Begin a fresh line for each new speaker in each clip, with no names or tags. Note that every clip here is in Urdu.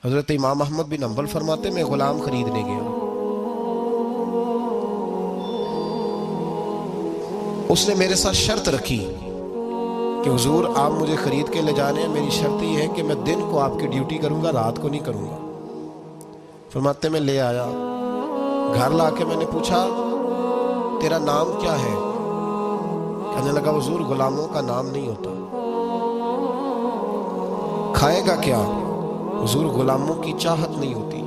حضرت امام احمد بن حنبل فرماتے میں غلام خریدنے گیا، اس نے میرے ساتھ شرط رکھی کہ حضور آپ مجھے خرید کے لے جانے ہیں، میری شرط یہ ہے کہ میں دن کو آپ کی ڈیوٹی کروں گا، رات کو نہیں کروں گا۔ فرماتے میں لے آیا، گھر لا کے میں نے پوچھا تیرا نام کیا ہے؟ کہنے لگا حضور غلاموں کا نام نہیں ہوتا۔ کھائے گا کیا؟ حضور غلاموں کی چاہت نہیں ہوتی،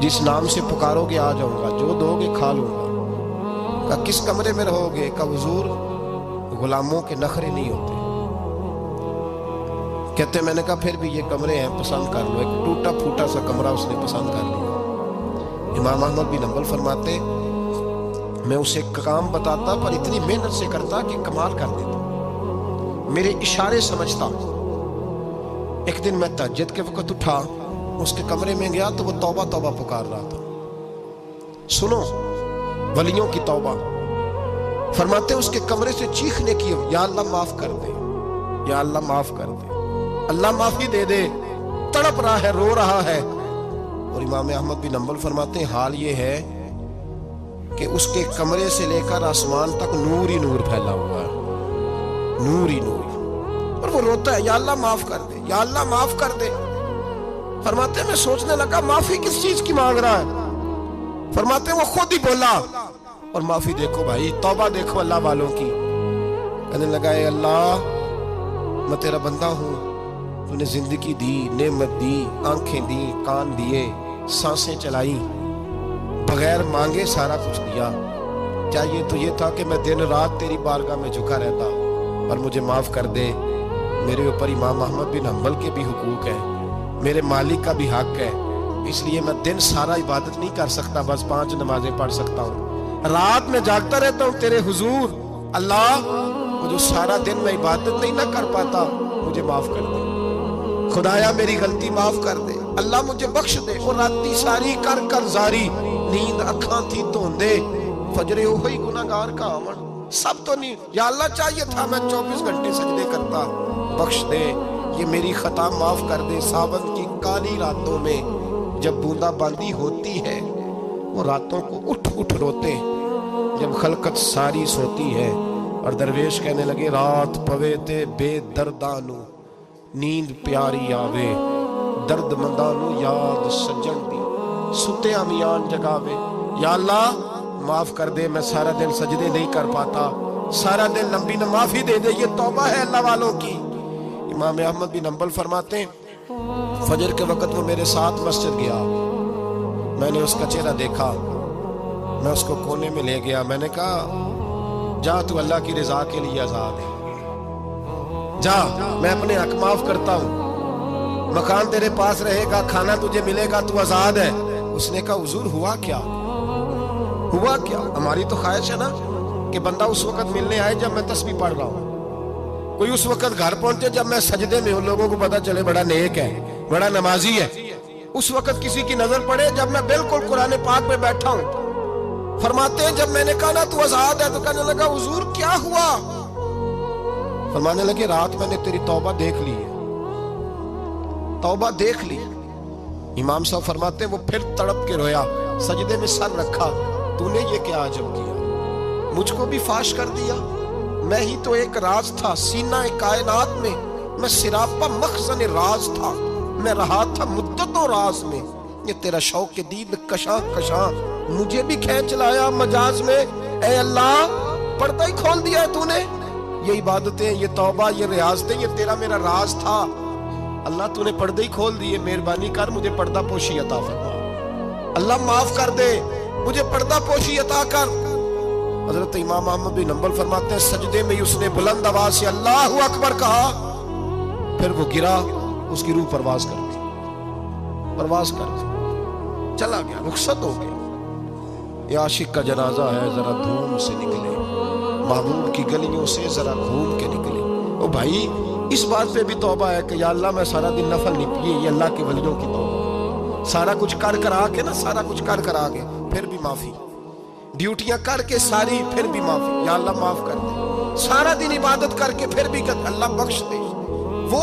جس نام سے پکارو گے آ جاؤں گا، جو دو گے کھا لوں گا۔ کہا کس کمرے میں رہو گے؟ کہا حضور غلاموں کے نخرے نہیں ہوتے۔ کہتے میں نے کہا پھر بھی یہ کمرے ہیں پسند کر لو۔ ایک ٹوٹا پھوٹا سا کمرہ اس نے پسند کر لیا۔ امام احمد بن حنبل فرماتے میں اسے کام بتاتا پر اتنی محنت سے کرتا کہ کمال کر دیتا، میرے اشارے سمجھتا۔ ایک دن میں تہجد کے وقت اٹھا، اس کے کمرے میں گیا تو وہ توبہ توبہ پکار رہا تھا۔ سنو ولیوں کی توبہ، فرماتے اس کے کمرے سے چیخنے کی، یا اللہ معاف کر دے، یا اللہ معاف کر دے، اللہ معافی دے دے، تڑپ رہا ہے، رو رہا ہے۔ اور امام احمد بن حنبل فرماتے ہیں حال یہ ہے کہ اس کے کمرے سے لے کر آسمان تک نور ہی نور پھیلا ہوا ہے، نور ہی نور، اور وہ روتا ہے یا اللہ معاف کر دے، یا اللہ معاف کر دے۔ فرماتے ہیں میں سوچنے لگا معافی کس چیز کی مانگ رہا ہے؟ فرماتے ہیں وہ خود ہی بولا، اور معافی دیکھو بھائی، توبہ دیکھو اللہ والوں کی۔ کہنے لگا اے اللہ میں تیرا بندہ ہوں، تو نے زندگی دی، نعمت دی، آنکھیں دی، کان دیے، سانسیں چلائی، بغیر مانگے سارا کچھ دیا۔ چاہیے تو یہ تھا کہ میں دن رات تیری بارگاہ میں جھکا رہتا، اور مجھے معاف کر دے۔ میرے اوپر امام احمد بن حنبل کے بھی حقوق ہیں، میرے مالک کا بھی حق ہے، اس لیے میں دن سارا عبادت نہیں کر سکتا، بس 5 نمازیں پڑھ سکتا ہوں، رات میں جاگتا رہتا ہوں تیرے حضور۔ اللہ وہ جو سارا دن میں عبادت نہیں نہ کر پاتا مجھے معاف کر دے، خدایا میری غلطی معاف کر دے، اللہ مجھے بخش دے۔ اور راتی ساری کر کر زاری، نیند اکھاں تھی دھوندے، فجرے ہوئی گناہگار کا آمن، سب تو نہیں، یا اللہ چاہیے تھا میں 24 گھنٹے سجدے کرتا، بخش دے، یہ میری خطا معاف کر دے۔ ساون کی کالی راتوں میں جب بوندا باندی ہوتی ہے، وہ راتوں کو اٹھ اٹھ روتے، جب خلقت ساری سوتی ہے، اور درویش کہنے لگے رات پوے تے بے دردانو، نیند پیاری آوے، درد مندانو یاد سجن دی، ستے امیان جگاوے۔ یا اللہ معاف کر دے، میں سارا دن سجدے نہیں کر پاتا، سارا دن لمبی معافی دے دے، یہ توبہ ہے اللہ والوں کی۔ امام احمد بن حنبل فرماتے ہیں فجر کے وقت وہ میرے ساتھ مسجد گیا، میں نے اس کا چہرہ دیکھا، میں اس کو کونے میں لے گیا، میں نے کہا جا تو اللہ کی رضا کے لیے آزاد ہے، جا میں اپنے حق معاف کرتا ہوں، مکان تیرے پاس رہے گا، کھانا تجھے ملے گا، تو آزاد ہے۔ اس نے کہا حضور ہوا کیا؟ ہوا کیا؟ ہماری تو خواہش ہے نا کہ بندہ اس وقت ملنے آئے جب میں تسبیح پڑھ رہا ہوں، کوئی اس وقت گھر پہنچے جب میں سجدے میں ہوں، لوگوں کو پتا چلے بڑا نیک ہے، بڑا نمازی ہے۔ اس وقت کسی کی نظر پڑے جب میں بالکل قرآن پاک میں بیٹھا ہوں۔ فرماتے ہیں جب میں نے کہا نا تو آزاد ہے، تو کہنے لگا حضور کیا ہوا؟ فرمانے لگے رات میں نے تیری توبہ دیکھ لی ہے، توبہ دیکھ لی۔ امام صاحب فرماتے ہیں وہ پھر تڑپ کے رویا، سجدے میں سر رکھا، تو نے یہ کیا عجب کیا، مجھ کو بھی فاش کر دیا، میں ہی تو ایک راز تھا سینہ کائنات میں، میں سراپا مخزن راز تھا، میں رہا تھا مدتوں راز میں، یہ تیرا شوق دید کشاں کشاں مجھے بھی کھینچ لایا مجاز میں۔ اے اللہ پردہ ہی کھول دیا ہے تو نے، یہ عبادتیں، یہ توبہ، یہ ریاضتیں، یہ تیرا میرا راز تھا، اللہ تو نے پردہ ہی کھول دیے، مہربانی کر مجھے پردہ پوشی عطا فرما، اللہ معاف کر دے، مجھے پردہ پوشی عطا کر۔ حضرت امام احمد بن حنبل فرماتے ہیں سجدے میں اس نے بلند آواز سے اللہ اکبر کہا، پھر وہ گرا، اس کی روح پرواز کر گئی، پرواز کر گئی، چلا گیا، رخصت ہو گیا۔ یہ عاشق کا جنازہ ہے، ذرا دھوم سے نکلے، محبوب کی گلیوں سے ذرا گھوم کے نکلے۔ او بھائی اس بات پہ بھی توبہ ہے کہ یا اللہ میں سارا دن نفل نہیں پیے، یہ اللہ کے ولیوں کی توبہ، سارا کچھ کر کر آگے نا، سارا کچھ کر کر آگے، پھر بھی معافی، ڈیوٹیاں کر کے ساری، پھر بھی معافی، یا اللہ معاف کر دے، سارا دن عبادت کر کے پھر بھی کہ اللہ بخش دے۔ وہ